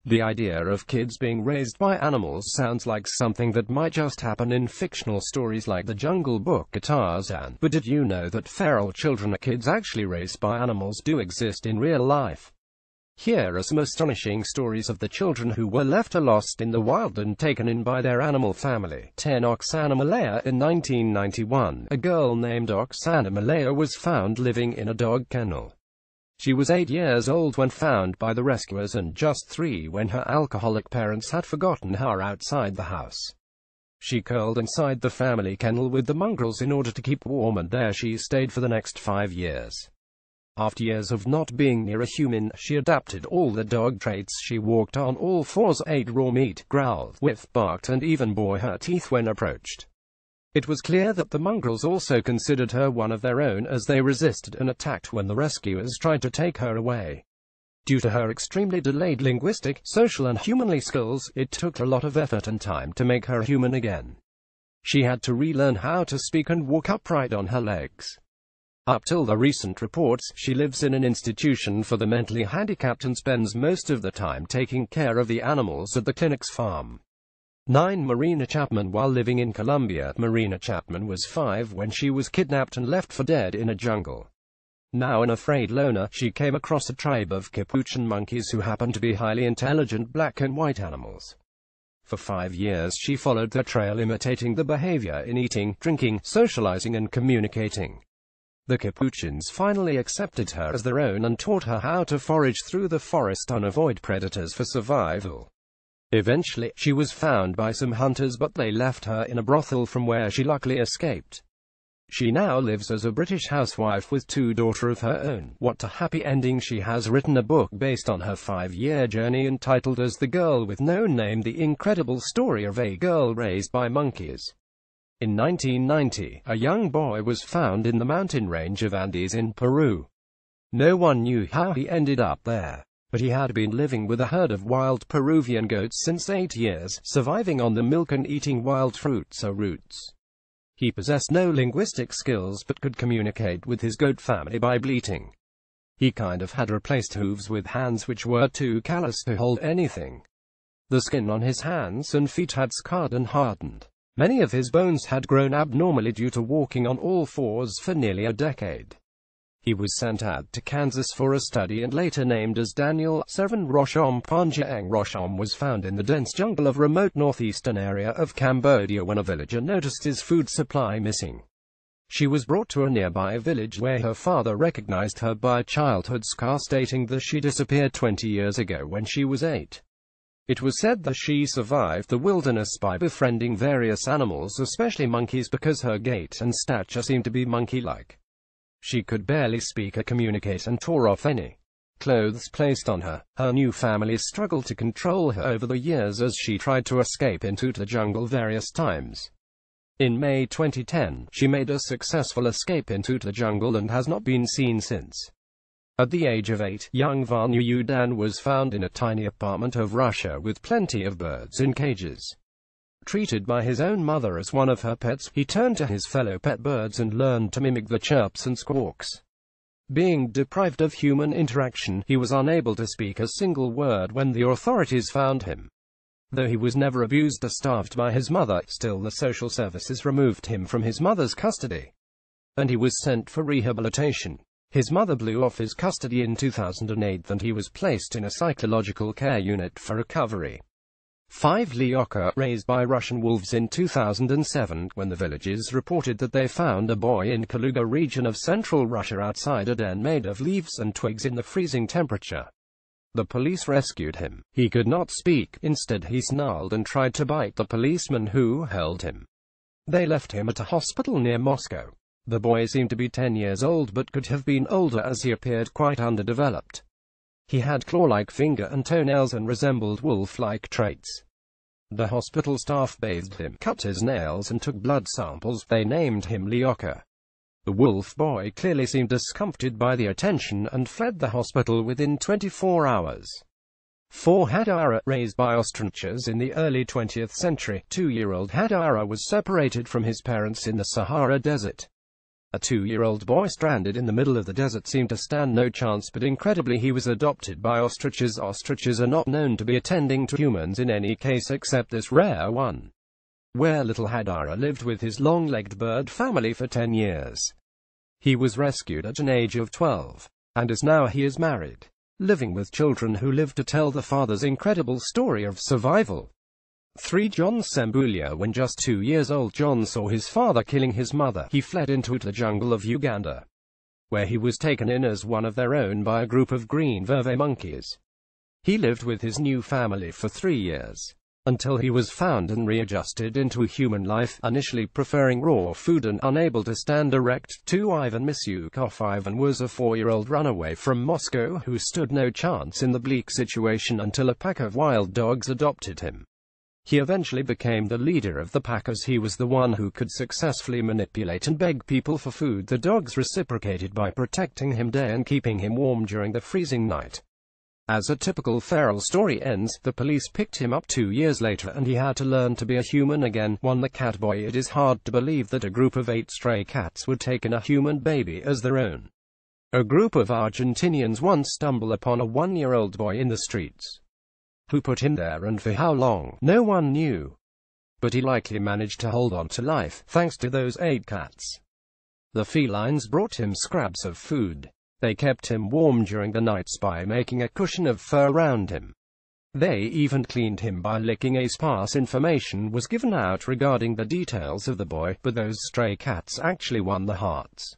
The idea of kids being raised by animals sounds like something that might just happen in fictional stories like The Jungle Book or Tarzan, but did you know that feral children or kids actually raised by animals do exist in real life? Here are some astonishing stories of the children who were left lost in the wild and taken in by their animal family. 10. Oksana Malaya. In 1991, a girl named Oksana Malaya was found living in a dog kennel. She was 8 years old when found by the rescuers and just 3 when her alcoholic parents had forgotten her outside the house. She curled inside the family kennel with the mongrels in order to keep warm, and there she stayed for the next 5 years. After years of not being near a human, she adapted all the dog traits. She walked on all fours, ate raw meat, growled, whiffed, barked, and even bore her teeth when approached. It was clear that the mongrels also considered her one of their own, as they resisted and attacked when the rescuers tried to take her away. Due to her extremely delayed linguistic, social and humanly skills, it took a lot of effort and time to make her human again. She had to relearn how to speak and walk upright on her legs. Up till the recent reports, she lives in an institution for the mentally handicapped and spends most of the time taking care of the animals at the clinic's farm. 9. Marina Chapman. While living in Colombia, Marina Chapman was 5 when she was kidnapped and left for dead in a jungle. Now an afraid loner, she came across a tribe of capuchin monkeys who happened to be highly intelligent black and white animals. For 5 years she followed their trail, imitating the behavior in eating, drinking, socializing and communicating. The Capuchins finally accepted her as their own and taught her how to forage through the forest and avoid predators for survival. Eventually, she was found by some hunters, but they left her in a brothel from where she luckily escaped. She now lives as a British housewife with 2 daughters of her own. What a happy ending. She has written a book based on her 5-year journey entitled As the Girl with No Name: The Incredible Story of a Girl Raised by Monkeys. In 1990, a young boy was found in the mountain range of Andes in Peru. No one knew how he ended up there, but he had been living with a herd of wild Peruvian goats since 8 years, surviving on the milk and eating wild fruits or roots. He possessed no linguistic skills but could communicate with his goat family by bleating. He kind of had replaced hooves with hands which were too callous to hold anything. The skin on his hands and feet had scarred and hardened. Many of his bones had grown abnormally due to walking on all fours for nearly a decade. He was sent out to Kansas for a study and later named as Daniel. 7. Rosham Panjang. Rosham was found in the dense jungle of remote northeastern area of Cambodia when a villager noticed his food supply missing. She was brought to a nearby village where her father recognized her by a childhood scar, stating that she disappeared 20 years ago when she was 8. It was said that she survived the wilderness by befriending various animals, especially monkeys, because her gait and stature seemed to be monkey-like. She could barely speak or communicate and tore off any clothes placed on her. Her new family struggled to control her over the years as she tried to escape into the jungle various times. In May 2010, she made a successful escape into the jungle and has not been seen since. At the age of 8, young Vanya Yudan was found in a tiny apartment of Russia with plenty of birds in cages. Treated by his own mother as one of her pets, he turned to his fellow pet birds and learned to mimic the chirps and squawks. Being deprived of human interaction, he was unable to speak a single word when the authorities found him. Though he was never abused or starved by his mother, still the social services removed him from his mother's custody, and he was sent for rehabilitation. His mother blew off his custody in 2008 and he was placed in a psychological care unit for recovery. 5. Lyoka, raised by Russian wolves. In 2007, when the villagers reported that they found a boy in Kaluga region of central Russia outside a den made of leaves and twigs in the freezing temperature, the police rescued him. He could not speak. Instead, he snarled and tried to bite the policeman who held him. They left him at a hospital near Moscow. The boy seemed to be 10 years old but could have been older as he appeared quite underdeveloped. He had claw-like finger and toenails and resembled wolf-like traits. The hospital staff bathed him, cut his nails and took blood samples. They named him Lyoka. The wolf boy clearly seemed discomforted by the attention and fled the hospital within 24 hours. 4. Hadara, raised by ostriches in the early 20th century, 2-year-old Hadara was separated from his parents in the Sahara Desert. A 2-year-old boy stranded in the middle of the desert seemed to stand no chance, but incredibly he was adopted by ostriches. Ostriches are not known to be attending to humans in any case except this rare one, where little Hadara lived with his long-legged bird family for 10 years. He was rescued at an age of 12, and he is married, living with children who live to tell the father's incredible story of survival. 3. John Sembulia. When just 2 years old, John saw his father killing his mother. He fled into the jungle of Uganda, where he was taken in as one of their own by a group of green verve monkeys. He lived with his new family for 3 years, until he was found and readjusted into human life, initially preferring raw food and unable to stand erect. 2. Ivan Misyukov. Ivan was a 4-year-old runaway from Moscow who stood no chance in the bleak situation until a pack of wild dogs adopted him. He eventually became the leader of the pack as he was the one who could successfully manipulate and beg people for food. The dogs reciprocated by protecting him day and keeping him warm during the freezing night. As a typical feral story ends, the police picked him up 2 years later and he had to learn to be a human again. 1. The cat boy. It is hard to believe that a group of 8 stray cats would take in a human baby as their own. A group of Argentinians once stumbled upon a 1-year-old boy in the streets. Who put him there and for how long, no one knew. But he likely managed to hold on to life, thanks to those 8 cats. The felines brought him scraps of food. They kept him warm during the nights by making a cushion of fur around him. They even cleaned him by licking. A sparse information was given out regarding the details of the boy, but those stray cats actually won the hearts